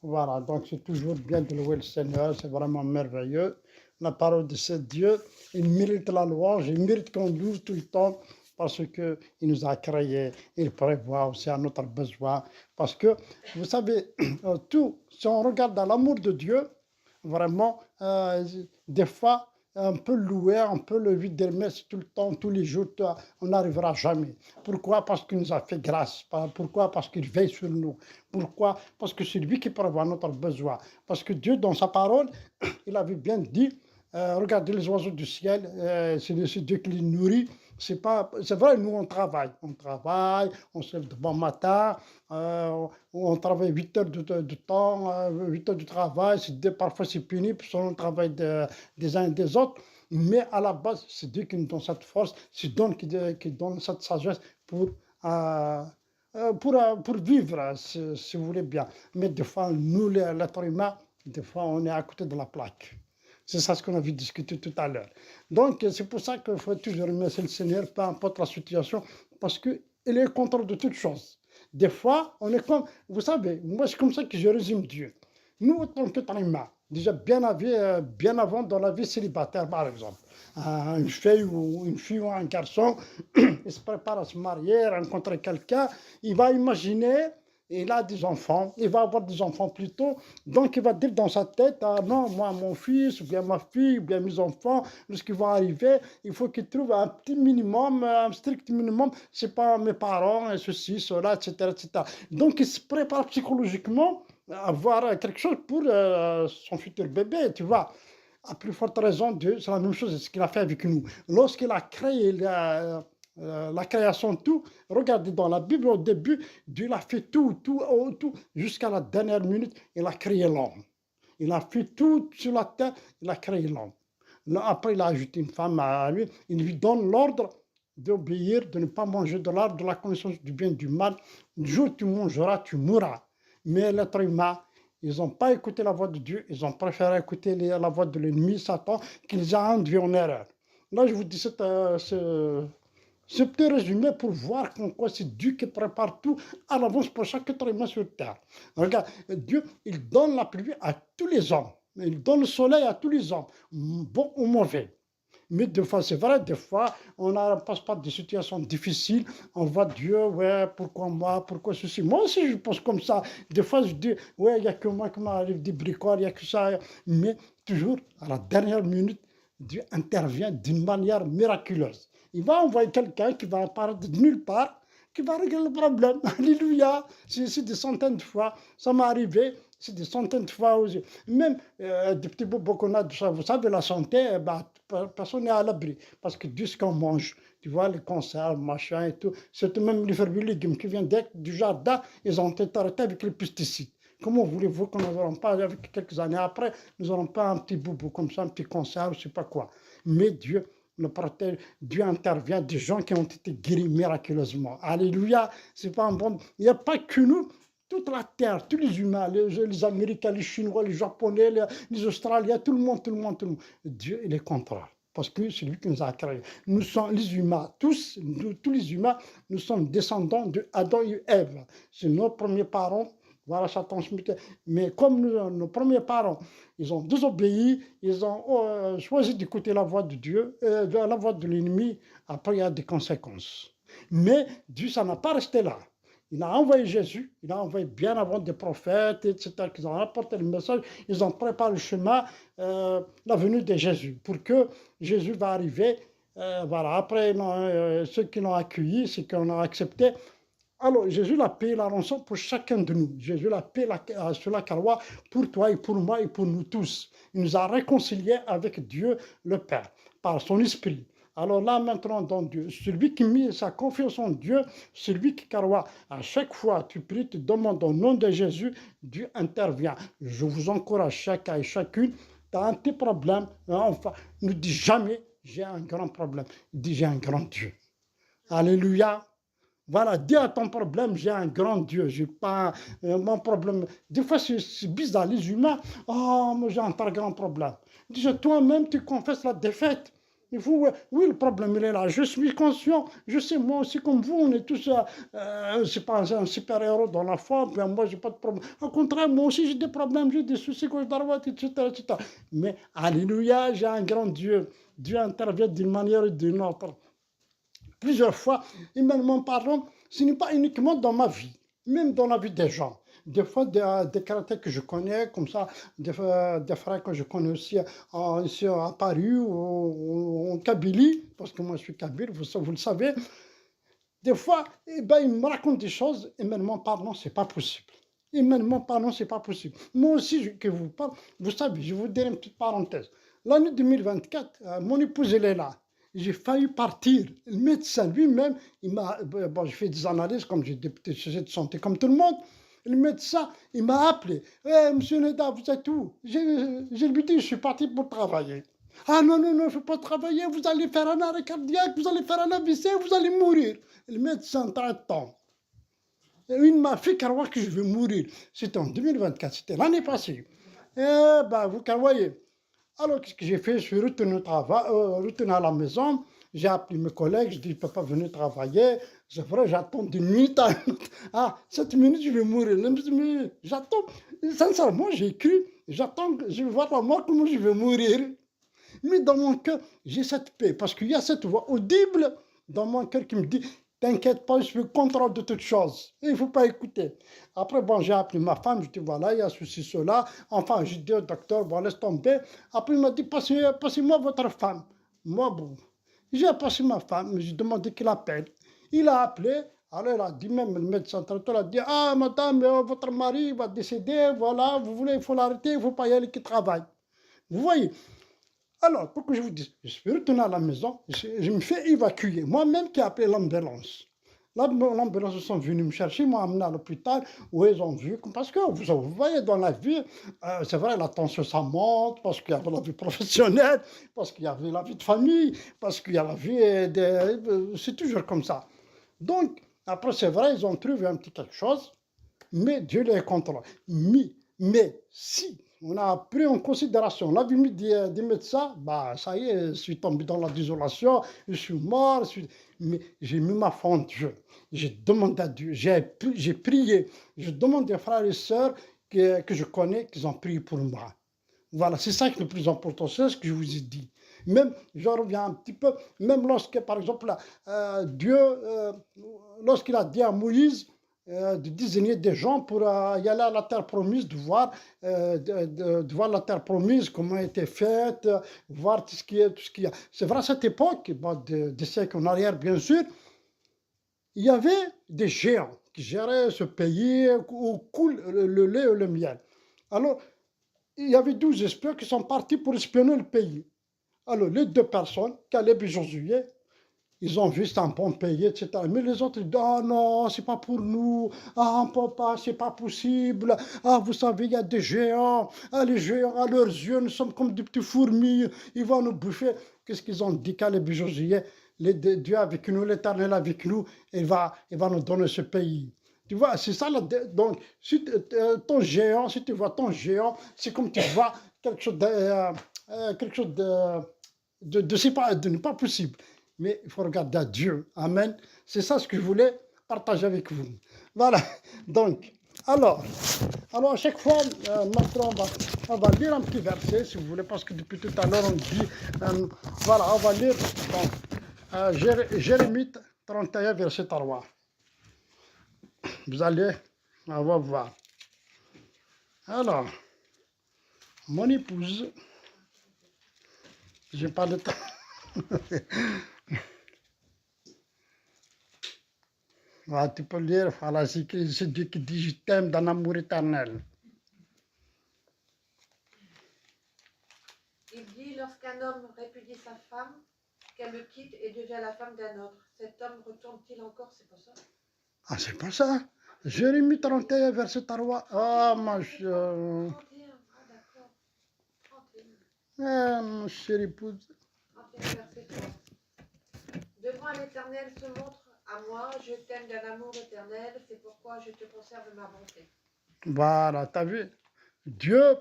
Voilà, donc c'est toujours bien de louer le Seigneur, c'est vraiment merveilleux. La parole de ce Dieu, il mérite la louange, il mérite qu'on loue tout le temps parce qu'il nous a créés, il prévoit aussi à notre besoin. Parce que, vous savez, tout, si on regarde dans l'amour de Dieu, vraiment, des fois, on peut louer, on peut le lui dire merci tout le temps, tous les jours, on n'arrivera jamais. Pourquoi? Parce qu'il nous a fait grâce. Pourquoi? Parce qu'il veille sur nous. Pourquoi? Parce que c'est lui qui prévoit notre besoin. Parce que Dieu, dans sa parole, il avait bien dit, regardez les oiseaux du ciel, c'est Dieu qui les nourrit. C'est vrai, nous on travaille, on se lève de bon matin, on travaille 8 heures de temps, 8 heures de travail, parfois c'est pénible selon le travail des uns et des autres, mais à la base, c'est Dieu qui nous donne cette force, c'est Dieu qui donne cette sagesse pour vivre, si vous voulez bien. Mais des fois, nous, l'être humain, des fois, on est à côté de la plaque. C'est ça ce qu'on a vu discuter tout à l'heure. Donc, c'est pour ça qu'il faut toujours remercier le Seigneur, peu importe la situation, parce qu'il est le contrôle de toutes choses. Des fois, on est comme, vous savez, moi, c'est comme ça que je résume Dieu. Nous, en tant qu'être humain, déjà bien avant dans la vie célibataire, par exemple, une fille ou un garçon, il se prépare à se marier, rencontrer quelqu'un, il va imaginer il a des enfants, il va avoir des enfants plus tôt, donc il va dire dans sa tête, ah non, moi, mon fils, ou bien ma fille, ou bien mes enfants, lorsqu'ils vont arriver, il faut qu'ils trouvent un petit minimum, un strict minimum, c'est pas mes parents, et ceci, cela, etc., etc. Donc il se prépare psychologiquement à avoir quelque chose pour son futur bébé, tu vois. À plus forte raison, c'est la même chose, c'est ce qu'il a fait avec nous. Lorsqu'il a créé la création, tout. Regardez dans la Bible, au début, Dieu a fait tout, jusqu'à la dernière minute, il a créé l'homme. Il a fait tout sur la terre, il a créé l'homme. Après, il a ajouté une femme à lui, il lui donne l'ordre d'obéir, de ne pas manger de l'arbre de la connaissance du bien et du mal. Le jour où tu mangeras, tu mourras. Mais l'être humain, ils n'ont pas écouté la voix de Dieu, ils ont préféré écouter la voix de l'ennemi, Satan, qui les a induits en erreur. Là, je vous dis ce petit résumé pour voir qu'en quoi c'est Dieu qui prépare tout à l'avance pour chaque être humain sur terre. Regarde, Dieu, il donne la pluie à tous les hommes. Il donne le soleil à tous les hommes, bon ou mauvais. Mais des fois, c'est vrai, des fois, on passe par des situations difficiles. On voit Dieu, ouais, pourquoi moi, pourquoi ceci. Moi aussi, je pense comme ça. Des fois, je dis, ouais, il n'y a que moi qui m'arrive des bricoles, il n'y a que ça. Mais toujours, à la dernière minute, Dieu intervient d'une manière miraculeuse. Il va envoyer quelqu'un qui va apparaître de nulle part, qui va régler le problème. Alléluia. C'est des centaines de fois. Ça m'est arrivé. C'est des centaines de fois aussi. Même des petits bobos qu'on a, vous savez, la santé, personne n'est à l'abri. Parce que Dieu, ce qu'on mange, tu vois, les conserves, machin et tout, c'est même les fruits et légumes qui viennent du jardin, ils ont été arrêtés avec les pesticides. Comment voulez-vous que nous n'aurons pas, avec quelques années après, nous n'aurons pas un petit boubou comme ça, un petit conserve, je ne sais pas quoi. Mais Dieu le protège, Dieu intervient, des gens qui ont été guéris miraculeusement. Alléluia, c'est pas un bon. Il n'y a pas que nous, toute la terre, tous les humains, les Américains, les Chinois, les Japonais, les Australiens, tout le monde, tout le monde, tout le monde. Dieu, il est contre. Parce que c'est lui qui nous a créés. Nous sommes les humains, tous les humains, nous sommes descendants de Adam et Ève. C'est nos premiers parents. Voilà, ça transmet. Mais comme nos premiers parents, ils ont désobéi, ils ont choisi d'écouter la voix de Dieu, la voix de l'ennemi, après il y a des conséquences. Mais Dieu, ça n'a pas resté là. Il a envoyé Jésus, il a envoyé bien avant des prophètes, etc., qui ont apporté le message, ils ont préparé le chemin, la venue de Jésus, pour que Jésus va arriver. Voilà, après, ceux qui l'ont accueilli, ceux qui l'ont accepté, alors, Jésus a payé la rançon pour chacun de nous. Jésus a payé sur la croix pour toi et pour moi et pour nous tous. Il nous a réconciliés avec Dieu le Père par son esprit. Alors là, maintenant, dans Dieu, celui qui met sa confiance en Dieu, celui qui croit, à chaque fois tu pries, tu demandes au nom de Jésus, Dieu intervient. Je vous encourage chacun et chacune, tu as un petit problème, enfin, ne dis jamais, j'ai un grand problème. Dis, j'ai un grand Dieu. Alléluia. Voilà, dis à ton problème, j'ai un grand Dieu, j'ai pas mon problème. Des fois, c'est bizarre, les humains, oh, moi j'ai un très grand problème. Déjà, toi-même, tu confesses la défaite. Il faut, oui, le problème, il est là. Je suis conscient. Je sais, moi aussi, comme vous, on est tous, c'est pas un super-héros dans la foi. Ben, moi, j'ai pas de problème. Au contraire, moi aussi, j'ai des problèmes, j'ai des soucis gauche droite, etc., etc. Mais, alléluia, j'ai un grand Dieu. Dieu intervient d'une manière ou d'une autre. Plusieurs fois, humainement parlant, ce n'est pas uniquement dans ma vie, même dans la vie des gens. Des fois, des caractères que je connais, comme ça, des frères que je connais aussi ici à Paris ou en Kabylie, parce que moi je suis kabyle, vous le savez. Des fois, eh ben, ils me racontent des choses, humainement parlant, c'est pas possible. Humainement parlant, c'est pas possible. Moi aussi, que vous parle, vous savez, je vous donne une petite parenthèse. L'année 2024, mon épouse, elle est là. J'ai failli partir. Le médecin lui-même, il m'a, bon, j'ai fait des analyses, comme j'ai des petits sujets de santé comme tout le monde. Le médecin, il m'a appelé. Monsieur Neda, vous êtes où? J'ai lui dit, je suis parti pour travailler. Ah non, non, non, je ne veux pas travailler, vous allez faire un arrêt cardiaque, vous allez faire un AVC, vous allez mourir. Le médecin traitant, il m'a fait croire que je vais mourir. C'était en 2024, c'était l'année passée. Eh ben, vous voyez. Alors, qu'est-ce que j'ai fait? Je suis retourné au travail, retourné à la maison. J'ai appelé mes collègues, je dis, je ne peux pas venir travailler. C'est vrai, j'attends de minute à une autre. Ah, 7 minutes, je vais mourir. Mais j'attends. Sincèrement, j'ai cru, j'attends, je vais voir la mort, comment je vais mourir. Mais dans mon cœur, j'ai cette paix, parce qu'il y a cette voix audible dans mon cœur qui me dit, t'inquiète pas, je suis contrôle de toutes choses. Il ne faut pas écouter. Après, bon, j'ai appelé ma femme, je dis, voilà, il y a ceci, cela. Enfin, j'ai dit au docteur, bon, laisse tomber. Après, il m'a dit, passez-moi votre femme. Moi, bon, j'ai passé ma femme, j'ai demandé qu'il appelle. Il a appelé. Alors, il a dit, même le médecin traiteur a dit, ah, madame, votre mari va décéder, voilà, vous voulez, il faut l'arrêter, il ne faut pas y aller qu'il travaille. Vous voyez? Alors, pour que je vous dise, je suis retourné à la maison, je me fais évacuer. Moi-même qui ai appelé l'ambulance. L'ambulance, ils sont venus me chercher, m'ont amené à l'hôpital, où ils ont vu, parce que vous voyez dans la vie, c'est vrai, la tension, ça monte, parce qu'il y avait la vie professionnelle, parce qu'il y avait la vie de famille, parce qu'il y a la vie c'est toujours comme ça. Donc, après, c'est vrai, ils ont trouvé un petit quelque chose, mais Dieu les contrôle. Mais si on a pris en considération l'avis des médecins, bah, ça y est, je suis tombé dans la désolation, je suis mort, mais j'ai mis ma foi en Dieu. J'ai demandé à Dieu, j'ai prié, je demande aux frères et sœurs que je connais, qu'ils ont prié pour moi. Voilà, c'est ça qui est le plus important, c'est ce que je vous ai dit. Même, je reviens un petit peu, même lorsque, par exemple, Dieu, lorsqu'il a dit à Moïse, de désigner des gens pour y aller à la terre promise, de voir la terre promise, comment elle était faite, voir tout ce qu'il y a. Tout ce qu'il y a. C'est vrai, à cette époque, bon, des siècles en arrière, bien sûr, il y avait des géants qui géraient ce pays où coule le lait et le miel. Alors, il y avait 12 espions qui sont partis pour espionner le pays. Alors, les deux personnes, Caleb et Josué, ils ont vu, c'est un bon pays, etc. Mais les autres, ils disent, ah non, c'est pas pour nous. Ah, on peut pas, c'est pas possible. Ah, vous savez, il y a des géants. Ah, les géants, à leurs yeux, nous sommes comme des petits fourmis. Ils vont nous bouffer. Qu'est-ce qu'ils ont dit, Caleb et Josué? Dieu avec nous, l'Éternel avec nous, il va nous donner ce pays. Tu vois, c'est ça. Donc, si ton géant, si tu vois ton géant, c'est comme tu vois quelque chose de n'est pas possible. Mais il faut regarder à Dieu. Amen. C'est ça ce que je voulais partager avec vous. Voilà. Donc, alors à chaque fois, maintenant, on va lire un petit verset, si vous voulez, parce que depuis tout à l'heure, on dit, voilà, on va lire Jérémie 31, verset 3. Vous allez, on va voir. Alors, mon épouse, j'ai pas de temps. Voilà, tu peux lire, voilà, c'est Dieu qui dit, je t'aime d'un amour éternel. Il dit, lorsqu'un homme répudie sa femme, qu'elle le quitte et devient la femme d'un autre, cet homme retourne-t-il encore, c'est pas ça? Ah, c'est pas ça. Jérémie 31, verset 3. Ah, ma chère. 31, ah d'accord. 31. Ma chère épouse. 31, verset 3. Devant l'Éternel se montre à moi, je t'aime d'un amour éternel, c'est pourquoi je te conserve ma bonté. Voilà, t'as vu? Dieu,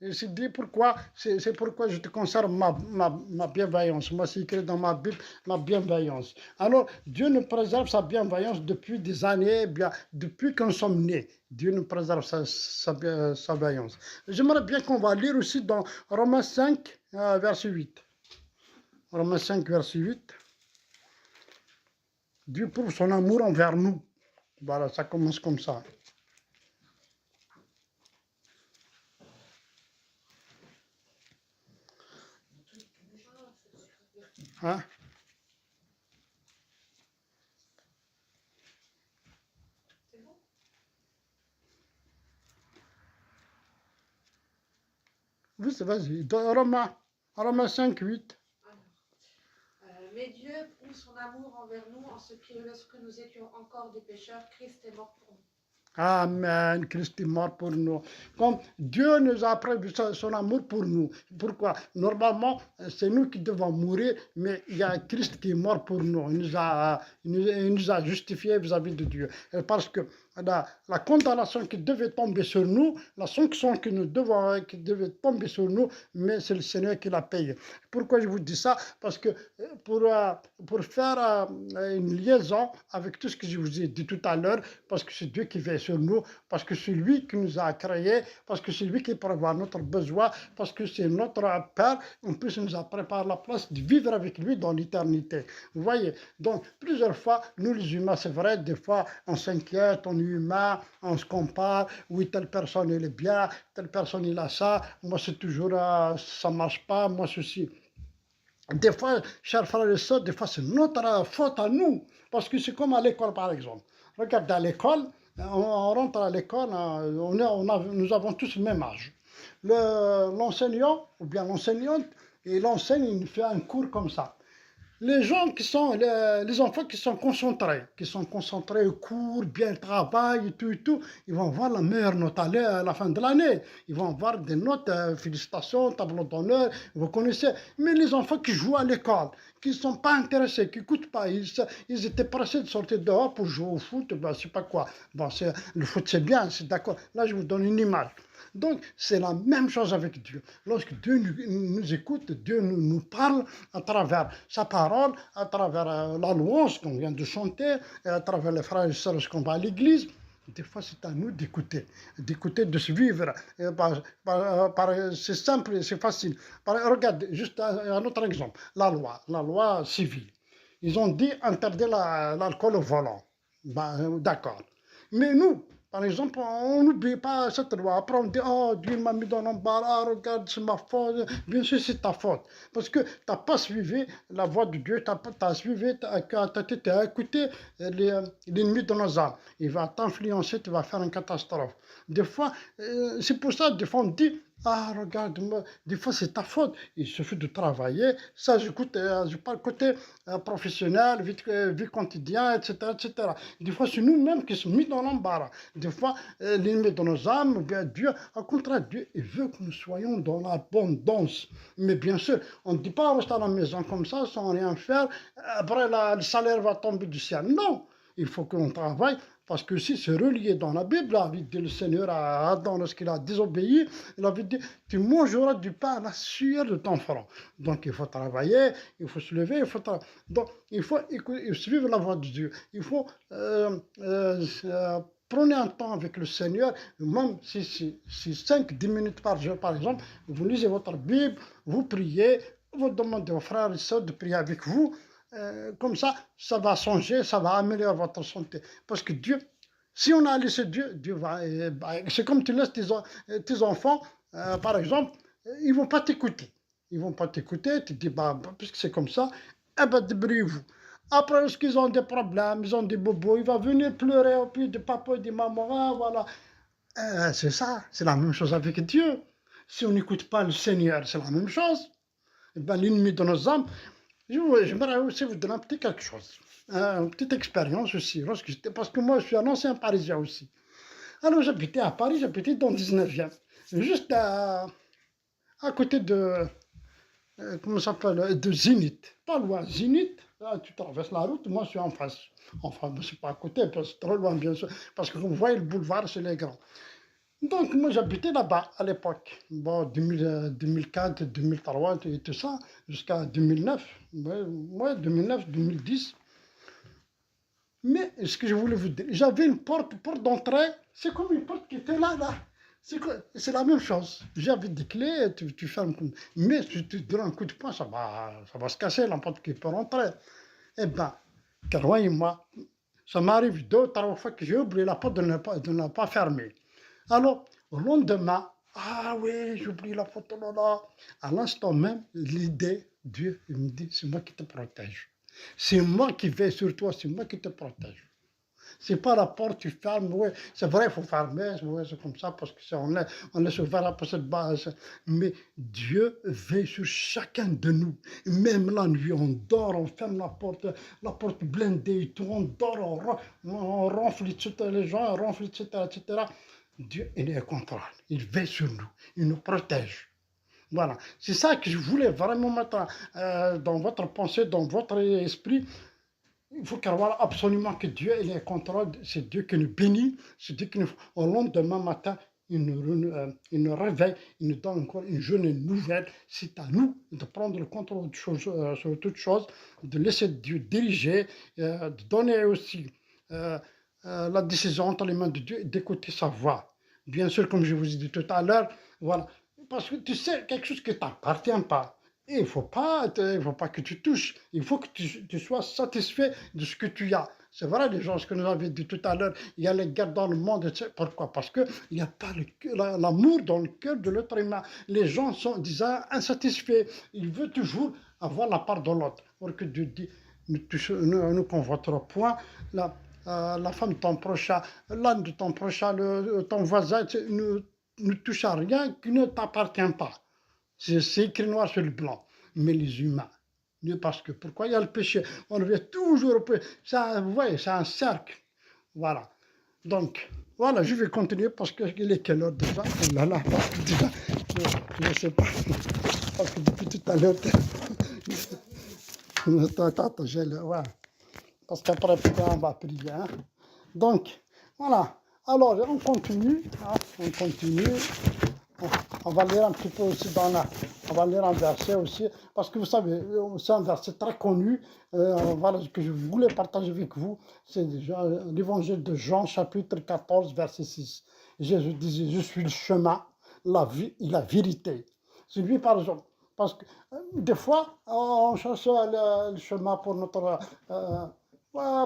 il s'est dit pourquoi, c'est pourquoi je te conserve ma bienveillance. Moi, c'est écrit dans ma Bible, ma bienveillance. Alors, Dieu nous préserve sa bienveillance depuis des années, bien, depuis que nous sommes nés. Dieu nous préserve sa bienveillance. J'aimerais bien qu'on va lire aussi dans Romains 5, verset 8. Romains 5, verset 8. Dieu prouve son amour envers nous. Voilà, ça commence comme ça. Hein? C'est bon? Oui, vas-y. Romains 5, 8. Mais Dieu prouve son amour envers nous en ce que lorsque nous étions encore des pécheurs, Christ est mort pour nous. Amen. Christ est mort pour nous. Comme Dieu nous a prévu son amour pour nous. Pourquoi? Normalement, c'est nous qui devons mourir, mais il y a Christ qui est mort pour nous. Il nous a justifiés vis-à-vis de Dieu. Parce que la condamnation qui devait tomber sur nous, la sanction qui devait tomber sur nous, mais c'est le Seigneur qui l'a payé. Pourquoi je vous dis ça? Parce que pour faire une liaison avec tout ce que je vous ai dit tout à l'heure, parce que c'est Dieu qui veille sur nous, parce que c'est lui qui nous a créés, parce que c'est lui qui prévoit notre besoin, parce que c'est notre Père, en plus il nous a préparé la place de vivre avec lui dans l'éternité. Vous voyez, donc plusieurs fois, nous les humains, c'est vrai, des fois on s'inquiète, on est humain, on se compare, oui, telle personne elle est bien, telle personne il a ça, moi c'est toujours, ça marche pas, moi ceci. Des fois, chers frères et sœurs, des fois c'est notre faute à nous, parce que c'est comme à l'école par exemple. Regardez à l'école, on rentre à l'école, nous avons tous le même âge. L'enseignant, ou bien l'enseignante, il enseigne, il fait un cours comme ça. Les gens les enfants qui sont concentrés au cours, bien travaillent et tout, ils vont avoir la meilleure note à la fin de l'année. Ils vont avoir des notes, félicitations, tableau d'honneur, vous connaissez. Mais les enfants qui jouent à l'école, qui ne sont pas intéressés, qui n'écoutent pas, ils étaient pressés de sortir dehors pour jouer au foot, ben, je sais pas quoi. Bon, le foot c'est bien, c'est d'accord. Là, je vous donne une image. Donc, c'est la même chose avec Dieu. Lorsque Dieu nous écoute, Dieu nous parle à travers sa parole, à travers la louange qu'on vient de chanter, et à travers les frères et sœurs qu'on va à l'église. Des fois, c'est à nous d'écouter, de suivre. C'est simple, c'est facile. Regarde, juste un autre exemple. La loi civile. Ils ont dit interdire l'alcool au volant. Ben, d'accord. Mais nous, par exemple, on n'oublie pas cette loi. Après, on dit, oh, Dieu m'a mis dans l'embarras, regarde, c'est ma faute. Bien sûr, c'est ta faute. Parce que tu n'as pas suivi la voix de Dieu, tu as écouté l'ennemi de nos âmes. Il va t'influencer, tu vas faire une catastrophe. Des fois, c'est pour ça, des fois, on dit, ah, regarde, des fois, c'est ta faute. Il suffit de travailler. Ça, je parle côté professionnel, vie quotidienne, etc., etc. Des fois, c'est nous-mêmes qui sommes mis dans l'embarras. Des fois, l'ennemi de nos âmes, bien Dieu, au contraire, Dieu, il veut que nous soyons dans l'abondance. Mais bien sûr, on ne dit pas rester à la maison comme ça, sans rien faire, après le salaire va tomber du ciel. Non, il faut qu'on travaille, parce que si c'est relié dans la Bible, il avait dit le Seigneur à Adam lorsqu'il a désobéi, il avait dit, tu mangeras du pain à la sueur de ton front. Donc il faut travailler, il faut se lever, donc il faut suivre la voie de Dieu. Il faut prenez un temps avec le Seigneur, même si 5-10 minutes par jour, par exemple, vous lisez votre Bible, vous priez, vous demandez aux frères et sœurs de prier avec vous. Comme ça va changer, ça va améliorer votre santé. Parce que Dieu, si on a laissé Dieu, Dieu va. C'est comme tu laisses tes enfants, par exemple, ils ne vont pas t'écouter. Ils ne vont pas t'écouter, tu te dis, bah, puisque c'est comme ça, eh ben, débrouillez-vous. Après, lorsqu'ils ont des problèmes, ils ont des bobos, ils vont venir pleurer au pied de papa et de maman, ah, voilà. C'est ça, c'est la même chose avec Dieu. Si on n'écoute pas le Seigneur, c'est la même chose. Eh ben, l'ennemi de nos âmes. J'aimerais aussi vous donner un petit quelque chose, une petite expérience aussi, parce que moi je suis un ancien Parisien aussi. Alors j'habitais à Paris, j'habitais dans le 19e, juste à côté de, comment ça s'appelle, de Zénith, pas loin, Zénith, là, tu traverses la route, moi je suis en face. Enfin, c'est pas à côté, c'est trop loin bien sûr, parce que vous voyez le boulevard, c'est les grands. Donc, moi, j'habitais là-bas à l'époque. Bon, 2004, 2003 et tout ça, jusqu'à 2009. Ouais, 2009, 2010. Mais ce que je voulais vous dire, j'avais une porte d'entrée, c'est comme une porte qui était là. C'est la même chose. J'avais des clés, tu fermes. Mais si tu donnes un coup de poing, ça va se casser, la porte qui peut rentrer. Eh bien, croyez-moi, ça m'arrive 2 ou 3 fois que j'ai oublié la porte de ne pas fermer. Alors, au lendemain, ah oui, j'ai oublié la porte, oh là là. À l'instant même, l'idée, Dieu, il me dit, c'est moi qui te protège. C'est moi qui veille sur toi, c'est moi qui te protège. C'est pas la porte, tu fermes, oui, c'est vrai, il faut fermer, ouais, c'est comme ça, parce que on est ouvert pour cette base. Mais Dieu veille sur chacun de nous. Même la nuit, on dort, on ferme la porte blindée et tout, on dort, on ronfle, etc., les gens ronflent, etc., etc. Dieu, il est au contrôle, il veille sur nous, il nous protège. Voilà, c'est ça que je voulais vraiment mettre dans votre pensée, dans votre esprit. Il faut croire absolument que Dieu il est en contrôle, c'est Dieu qui nous bénit, c'est Dieu qui nous... Au lendemain matin, il nous réveille, il nous donne encore une journée nouvelle. C'est à nous de prendre le contrôle sur toute chose, de laisser Dieu diriger, de donner aussi la décision entre les mains de Dieu et d'écouter sa voix. Bien sûr, comme je vous ai dit tout à l'heure, voilà. Parce que tu sais, quelque chose qui ne t'appartient pas. Et il faut pas que tu touches. Il faut que tu sois satisfait de ce que tu as. C'est vrai, les gens, ce que nous avons dit tout à l'heure, il y a les guerres dans le monde. Etc. Pourquoi? Parce qu'il n'y a pas l'amour dans le cœur de l'être humain. Les gens sont déjà insatisfaits. Ils veulent toujours avoir la part de l'autre. Alors que Dieu dit, ne convoiterons point la femme de ton prochain, l'âne de ton prochain, ton voisin, ne touche à rien qui ne t'appartient pas. C'est écrit noir sur le blanc. Mais les humains, parce que pourquoi il y a le péché? On revient toujours au péché. Vous voyez, c'est un cercle. Voilà. Donc, voilà, je vais continuer parce qu'il est quelle heure déjà? Oh là là, déjà, je ne sais pas. Parce que depuis tout à l'heure, attends, ouais. Parce qu'après, on va prier. Hein. Donc, voilà. Alors, on continue. Hein, on continue. On va lire un petit peu aussi on va lire un verset aussi, parce que vous savez, c'est un verset très connu, voilà, que je voulais partager avec vous, c'est l'évangile de Jean, chapitre 14, verset 6. Jésus disait, je suis le chemin, la vie et la vérité. C'est lui par exemple. Parce que des fois, on cherche le chemin pour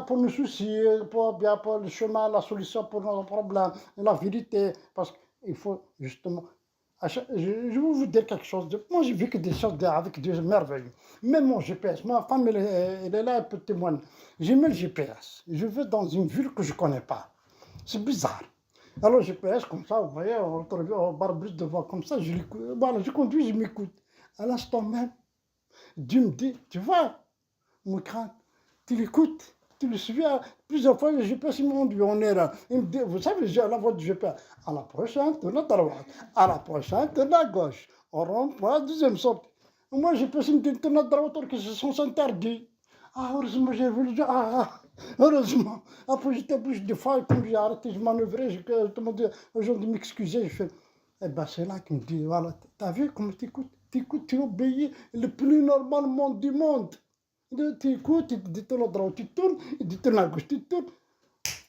pour nos soucis, pour le chemin, la solution pour nos problèmes, la vérité, parce qu'il faut justement je vais vous dire quelque chose. Moi, j'ai vécu des choses avec des merveilles. Même mon GPS, ma femme, elle est là, elle peut témoigner. J'ai mis le GPS. Je vais dans une ville que je ne connais pas. C'est bizarre. Alors, le GPS, comme ça, vous voyez, on retrouve au barbus devant, comme ça, voilà, je conduis, je m'écoute. À l'instant même, Dieu me dit, tu vois, mon crâne, tu l'écoutes, tu le suis. Plusieurs fois, le GPS, il m'a dit, on est là. Il me dit, vous savez, j'ai la voix du GPS. À la prochaine, tourne à droite. À la prochaine, tourne à gauche. On rentre pour la deuxième sortie. Moi, j'ai passé une tourne à droite, que c'est sens interdit. Ah, heureusement, j'ai vu le jeu. Heureusement. Après, j'étais obligé de faire, comme j'ai arrêté, je manœuvrais, je demandais aux gens de m'excuser. Je fais, eh ben, c'est là qu'il me dit, voilà, t'as vu comment t'écoutes? T'écoutes, tu obéis le plus normalement du monde. Tu écoutes, il te tourne à droite, tu tournes, il te tourne à gauche, tu tournes.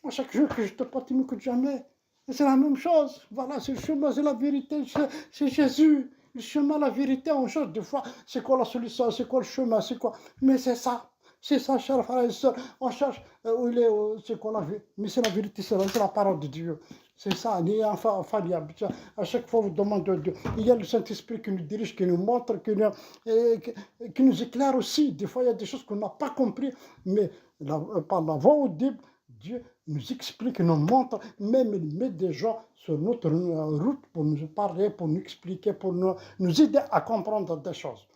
Moi, chaque jour que je te parle, tu ne m'écoutes jamais. Et c'est la même chose. Voilà, c'est le chemin, c'est la vérité, c'est Jésus. Le chemin, la vérité, on cherche des fois, c'est quoi la solution, c'est quoi le chemin, c'est quoi. Mais c'est ça, chers frères et sœurs. On cherche où il est, c'est quoi la vérité. Mais c'est la vérité, c'est la parole de Dieu. C'est ça, il est infallible. À chaque fois, vous demandez de Dieu. Il y a le Saint-Esprit qui nous dirige, qui nous montre, qui nous éclaire aussi. Des fois, il y a des choses qu'on n'a pas compris, mais par la voix audible, Dieu nous explique, nous montre, même il met des gens sur notre route pour nous parler, pour nous expliquer, pour nous aider à comprendre des choses.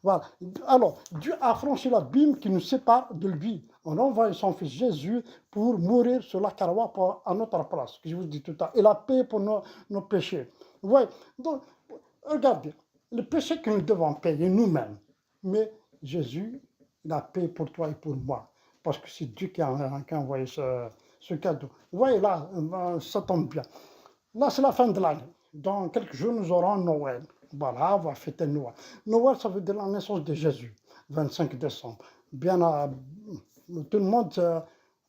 Voilà. Alors, Dieu a franchi l'abîme qui nous sépare de lui. On a envoyé son fils Jésus pour mourir sur la croix à notre place, que je vous dis tout à l'heure. Il a payé pour nos péchés. Ouais. Donc, regardez, le péché que nous devons payer nous-mêmes. Mais Jésus, il a payé pour toi et pour moi. Parce que c'est Dieu qui a envoyé ce cadeau. Vous voyez là, ça tombe bien. Là, c'est la fin de l'année. Dans quelques jours, nous aurons Noël. Voilà, on va fêter Noël. Noël, ça veut dire la naissance de Jésus, 25 décembre. Bien, tout le monde,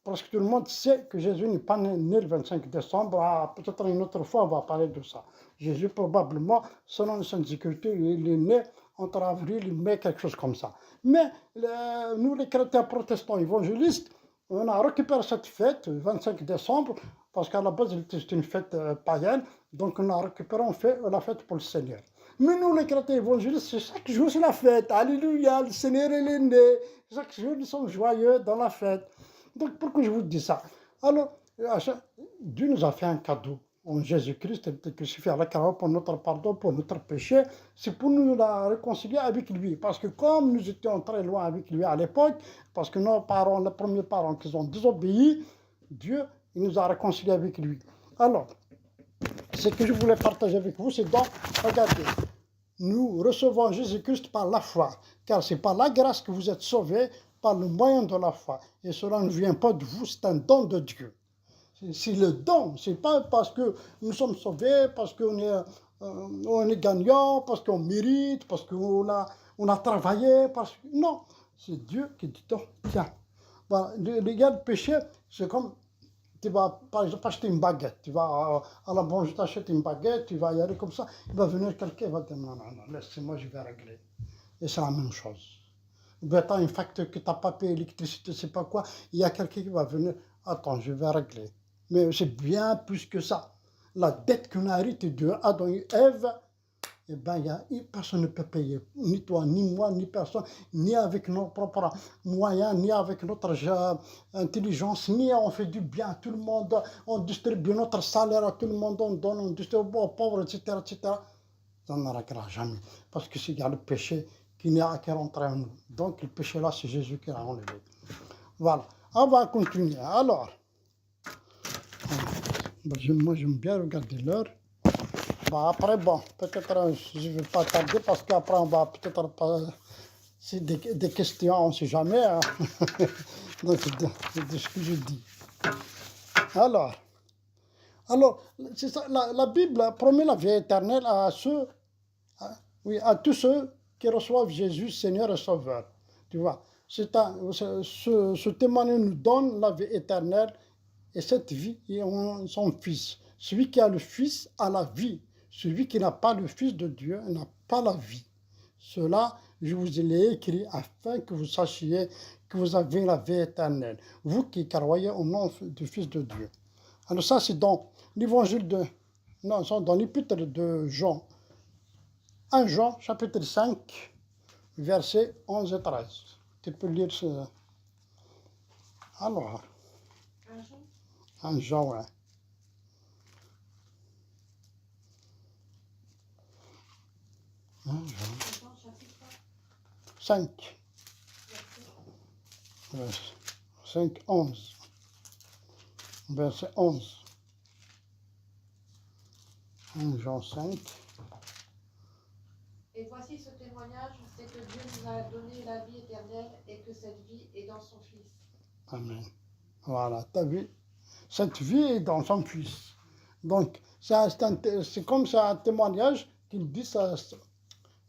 presque tout le monde sait que Jésus n'est pas né le 25 décembre. Ah, peut-être une autre fois, on va parler de ça. Jésus, probablement, selon les Saintes Écritures, il est né entre avril et mai, quelque chose comme ça. Mais nous, les chrétiens protestants évangélistes, on a récupéré cette fête, le 25 décembre, parce qu'à la base, c'était une fête païenne. Donc, on a récupéré, on fait la fête pour le Seigneur. Mais nous, les chrétiens évangélistes, chaque jour, c'est la fête. Alléluia, le Seigneur, il est né. Chaque jour, ils sont joyeux dans la fête. Donc, pourquoi je vous dis ça? Alors, Dieu nous a fait un cadeau en Jésus-Christ, il était crucifié à la croix pour notre pardon, pour notre péché. C'est pour nous la réconcilier avec lui. Parce que comme nous étions très loin avec lui à l'époque, parce que nos parents, les premiers parents qui ont désobéi, Dieu, il nous a réconciliés avec lui. Alors, ce que je voulais partager avec vous, c'est donc, regardez, nous recevons Jésus-Christ par la foi, car c'est par la grâce que vous êtes sauvés, par le moyen de la foi. Et cela ne vient pas de vous, c'est un don de Dieu. C'est le don, c'est pas parce que nous sommes sauvés, parce qu'on est gagnant, parce qu'on mérite, parce qu'on a travaillé, parce que... Non, c'est Dieu qui dit, oh, tiens. Voilà, le péché, c'est comme, tu vas par exemple acheter une baguette, tu vas à la boulangerie, tu achètes une baguette, tu vas y aller comme ça, il va venir quelqu'un, il va te dire, non, laisse-moi, je vais régler. Et c'est la même chose. Tu as une facture que tu n'as pas payé, l'électricité, c'est pas quoi, il y a quelqu'un qui va venir, attends, je vais régler. Mais c'est bien plus que ça. La dette qu'on a héritée de Adam et Ève, eh ben, personne ne peut payer. Ni toi, ni moi, ni personne, ni avec nos propres moyens, ni avec notre intelligence, ni on fait du bien à tout le monde, on distribue notre salaire à tout le monde, on donne, on distribue aux pauvres, etc., etc. Ça n'arrêtera jamais. Parce que s'il y a le péché qui n'est qu'à rentrer en nous. Donc le péché là, c'est Jésus qui l'a enlevé. Voilà. On va continuer. Alors, moi j'aime bien regarder l'heure. Bah, après, bon, peut-être je ne vais pas tarder parce qu'après on va peut-être pas... C'est des questions, on ne sait jamais. Hein. Donc, c'est ce que je dis. Alors c'est ça, la Bible promet la vie éternelle à tous ceux qui reçoivent Jésus, Seigneur et Sauveur. Tu vois, ce témoignage nous donne la vie éternelle et cette vie est en son Fils. Celui qui a le Fils a la vie. Celui qui n'a pas le Fils de Dieu n'a pas la vie. Cela, je vous l'ai écrit afin que vous sachiez que vous avez la vie éternelle, vous qui croyez au nom du Fils de Dieu. Alors ça, c'est dans l'évangile de... Non, c'est dans l'épître de Jean. 1 Jean, chapitre 5, versets 11 et 13. Tu peux lire ce... Alors... 1 Jean, ouais. 1 Jean. 5. 5, 11. Verset 11. 1 Jean 5. Et voici ce témoignage, c'est que Dieu nous a donné la vie éternelle et que cette vie est dans son Fils. Amen. Voilà, tu as vu, cette vie est dans son Fils. Donc, c'est comme ça un témoignage qu'il dit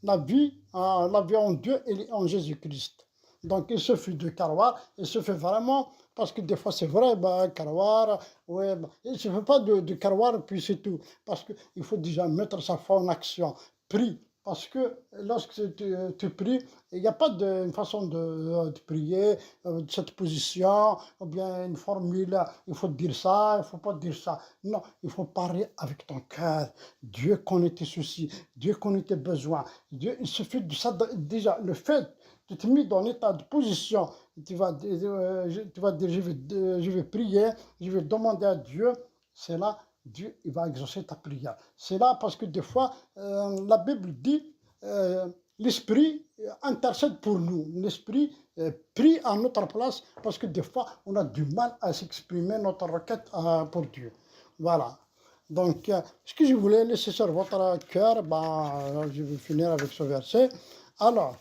la vie en Dieu et en Jésus-Christ. Donc, il suffit de croire, il suffit vraiment, parce que des fois c'est vrai, croire, ouais, il ne suffit pas de croire, puis c'est tout. Parce qu'il faut déjà mettre sa foi en action. Prie. Parce que lorsque tu pries, il n'y a pas une façon de prier, de cette position, ou bien une formule, il faut dire ça, il ne faut pas dire ça. Non, il faut parler avec ton cœur. Dieu connaît tes soucis, Dieu connaît tes besoins. Il suffit de ça, déjà, le fait de te mettre dans l'état de position, tu vas dire, je vais prier, je vais demander à Dieu, c'est là Dieu il va exaucer ta prière. C'est là parce que des fois, la Bible dit, l'Esprit intercède pour nous. L'Esprit prie à notre place parce que des fois, on a du mal à s'exprimer notre requête pour Dieu. Voilà. Donc, ce que je voulais laisser sur votre cœur, je vais finir avec ce verset. Alors,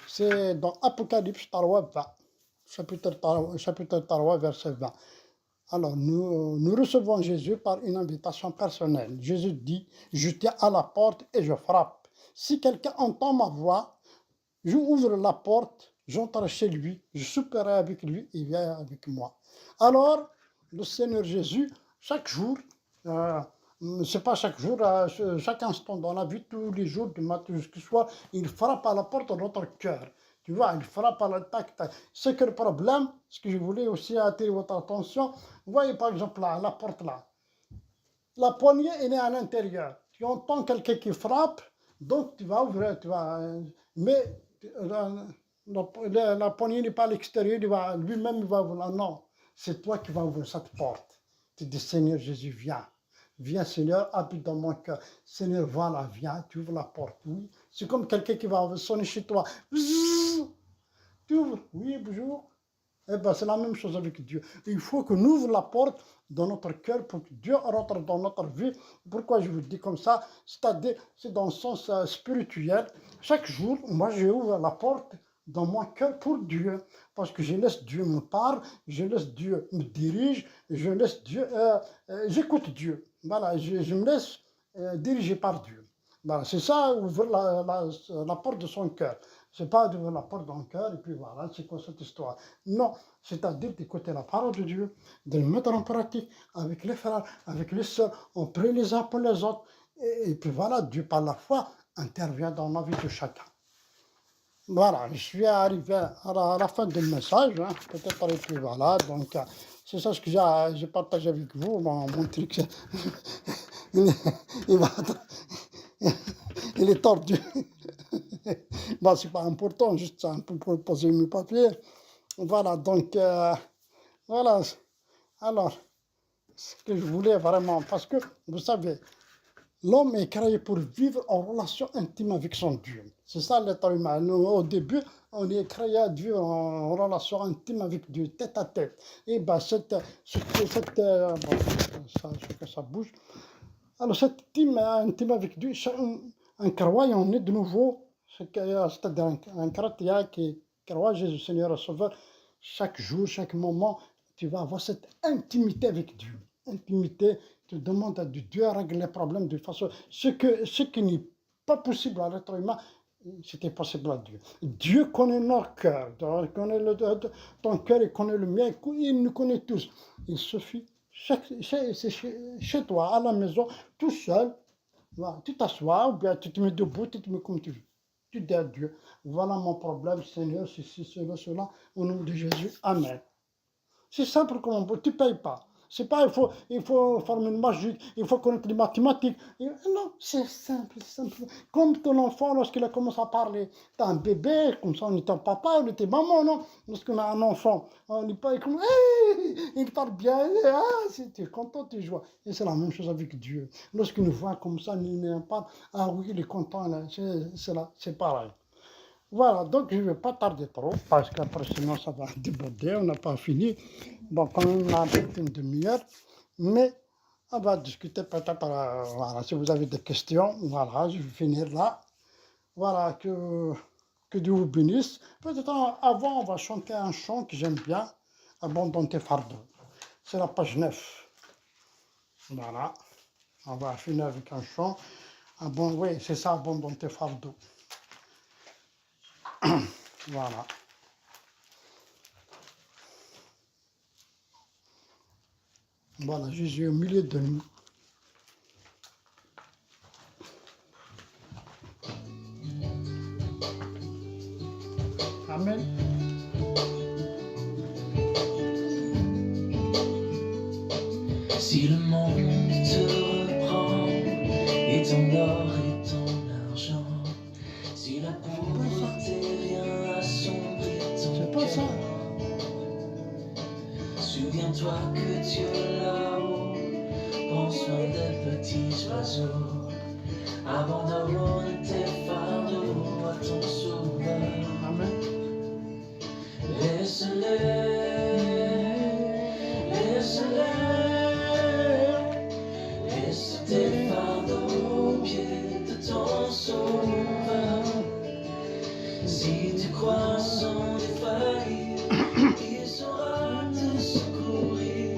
c'est dans Apocalypse 3, 20. Chapitre 3, verset 20. Alors, nous recevons Jésus par une invitation personnelle. Jésus dit, je tiens à la porte et je frappe. Si quelqu'un entend ma voix, je ouvre la porte, j'entre chez lui, je souperai avec lui, il vient avec moi. Alors, le Seigneur Jésus, chaque jour, c'est pas chaque jour, chaque instant dans la vie, tous les jours, du matin jusqu'au soir, il frappe à la porte de notre cœur. Tu vois, il frappe à la tac, tac. C'est que le problème, ce que je voulais aussi attirer votre attention, vous voyez par exemple là, la porte là, la poignée elle est à l'intérieur. Tu entends quelqu'un qui frappe, donc tu vas ouvrir, mais la poignée n'est pas à l'extérieur, lui-même il va ouvrir. Non, c'est toi qui vas ouvrir cette porte. Tu dis Seigneur Jésus, viens. Viens Seigneur, habite dans mon cœur. Seigneur, voilà, viens, tu ouvres la porte. Oui, c'est comme quelqu'un qui va sonner chez toi. Bzzz, tu ouvres, oui, bonjour. Eh bien, c'est la même chose avec Dieu. Il faut que nous ouvrions la porte dans notre cœur pour que Dieu rentre dans notre vie. Pourquoi je vous dis comme ça? C'est-à-dire, c'est dans le sens spirituel. Chaque jour, moi, j'ouvre la porte dans mon cœur pour Dieu. Parce que je laisse Dieu me parler, je laisse Dieu me dirige, je laisse Dieu, j'écoute Dieu. Voilà, je me laisse diriger par Dieu. Voilà, c'est ça, ouvrir la porte de son cœur. C'est pas d'ouvrir la porte d'un cœur et puis voilà, c'est quoi cette histoire? Non, c'est-à-dire d'écouter la parole de Dieu, de le mettre en pratique avec les frères, avec les sœurs, on prie les uns pour les autres. Et puis voilà, Dieu par la foi intervient dans la vie de chacun. Voilà, je suis arrivé à la fin du message, hein, peut-être, et puis voilà, donc c'est ça ce que j'ai partagé avec vous, mon truc, il va il est tordu. Bon, c'est pas important, juste un peu pour poser mes papiers. Voilà, donc, voilà. Alors, ce que je voulais vraiment, parce que, vous savez, l'homme est créé pour vivre en relation intime avec son Dieu. C'est ça l'être humain. Nous, au début, on est créé à vivre en relation intime avec Dieu, tête à tête. Et bien, bon, ça bouge. Alors, cette intime avec Dieu, un croyant né de nouveau, c'est-à-dire un chrétien qui croit Jésus Seigneur et Sauveur, chaque jour, chaque moment, tu vas avoir cette intimité avec Dieu. Intimité, tu demandes à Dieu de régler les problèmes de façon. Ce qui n'est pas possible à l'être humain, c'était possible à Dieu. Dieu connaît notre cœur, ton cœur, il connaît le mien, il nous connaît tous. Il suffit, chez toi, à la maison, tout seul, voilà, tu t'assois, ou bien tu te mets debout, tu te mets comme tu veux. Tu dis à Dieu, voilà mon problème, Seigneur, ceci, cela, au nom de Jésus, Amen. C'est simple comme on peut, tu ne payes pas. C'est pas, il faut former une magique, il faut connaître les mathématiques. Non, c'est simple, c'est simple. Comme ton enfant, lorsqu'il a commencé à parler, tu as un bébé, comme ça on était papa, on était maman, non? Lorsqu'on a un enfant, on n'est pas comme, hey, il parle bien, tu es content, tu joues. Et c'est la même chose avec Dieu. Lorsqu'il nous voit comme ça, il parle, ah oui, il est content, c'est pareil. Voilà, donc je ne vais pas tarder trop, parce qu'après sinon ça va déborder, on n'a pas fini. Bon, quand même, on a peut-être une demi-heure, mais on va discuter peut-être, voilà, si vous avez des questions, voilà, je vais finir là. Voilà, que Dieu vous bénisse. Peut-être avant, on va chanter un chant que j'aime bien, Abandonne tes fardeaux. C'est la page 9. Voilà, on va finir avec un chant. Oui, c'est ça, Abandonne tes fardeaux. Voilà. Voilà, Jésus est au milieu de nous. Amen. Si le monde te reprend et ton or et ton argent, si la pauvreté vient assombrir ton cœur, souviens-toi que Dieu là-haut prend soin des petits oiseaux. Abandonne tes fardeaux à ton sauveur. Amen. Laisse-les. Laisse tes fardeaux aux pieds de ton sauveur. Si tu crois sans défaillir, il saura te secourir.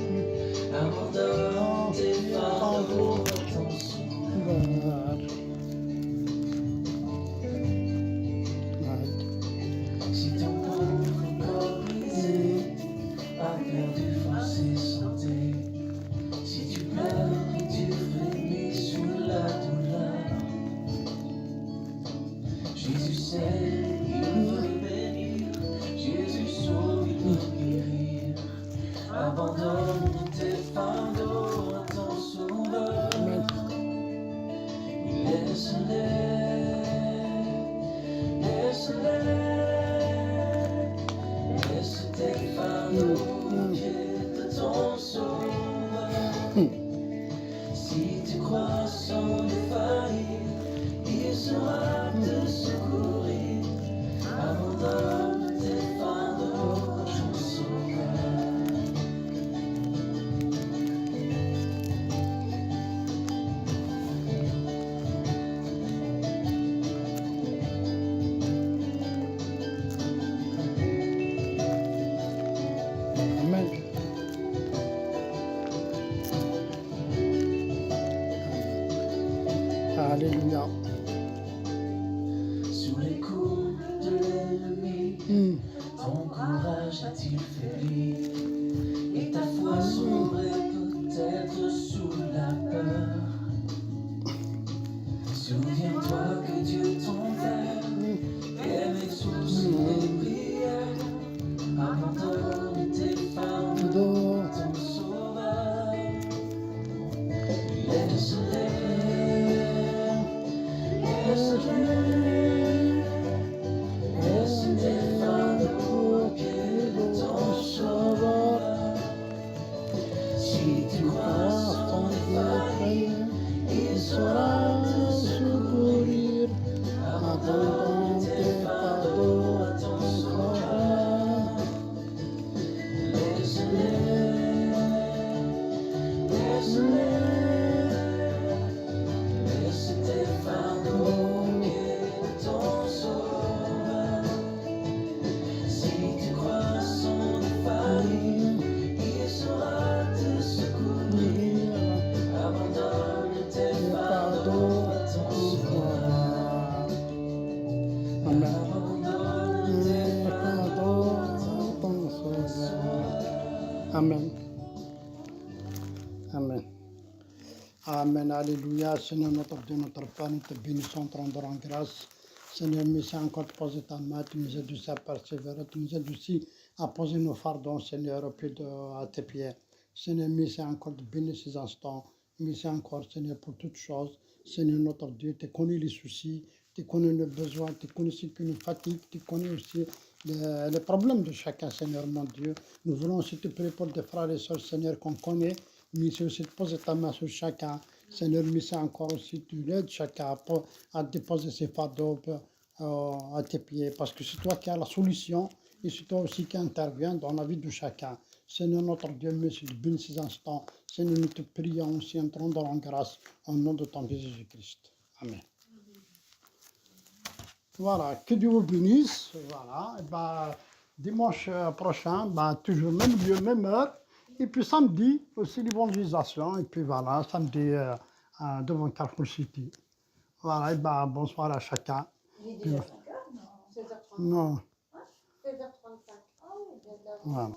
sait, il veut bénir. Jésus sauve, il veut guérir. Abandonne tes fardeaux à ton sauveur. Amen. Laisse tes fardeaux aux pieds de ton sauveur. Si tu crois sans défaillir, il saura te secourir. Abandonne tes fardeaux à ton sauveur. Amen. Alléluia. Sous les coups de l'ennemi, ton courage a-t-il faibli? Et ta foi sombrée peut-être sous la peur. Souviens-toi que Dieu ton Père aime exaucer les prières. Abandonne tes fardeaux à ton sauveur. Laisse tes fardeaux aux pieds de ton sauveur. Si tu crois sans défaillir, il saura te secourir. Abandonne tes fardeaux à ton sauveur. Laisse tes fardeaux aux pieds de ton sauveur. Si tu crois sans défaillir, il saura te secourir. Abandonne tes fardeaux à ton sauveur. Amen. Abandonne tes fardeaux à ton Amen. Amen. Amen. Alléluia. Seigneur notre Dieu, notre Père, nous te bénissons, te rendons grâce. Seigneur, merci encore de poser ta main. Tu nous aides aussi à persévérer. Tu nous aides aussi à poser nos fardons, Seigneur, à tes pieds. Seigneur, merci encore de bénir ces instants. Merci encore, Seigneur, pour toutes choses. Seigneur notre Dieu, tu connais les soucis, tu connais nos besoins, tu connais ce qui nous fatigue, tu connais aussi les problèmes de chacun, Seigneur mon Dieu. Nous voulons aussi te prier pour des frères et sœurs, Seigneur, qu'on connaît. Merci aussi de poser ta main sur chacun. Seigneur, merci encore aussi, tu l'aides chacun à déposer ses fardeaux à tes pieds. Parce que c'est toi qui as la solution et c'est toi aussi qui interviens dans la vie de chacun. Seigneur notre Dieu, merci de bénir ces instants. Seigneur, nous te prions aussi en te rendant grâce au nom de ton Fils Jésus-Christ. Amen. Voilà, que Dieu vous bénisse. Voilà, et ben, dimanche prochain, ben, toujours même lieu, même heure. Et puis samedi, aussi l'évangélisation. Et puis voilà, samedi devant Carrefour City. Voilà, et ben, bonsoir à chacun. Il est déjà 5h, non 16h35. Non, 16h35. Ah oui, bien de la voilà.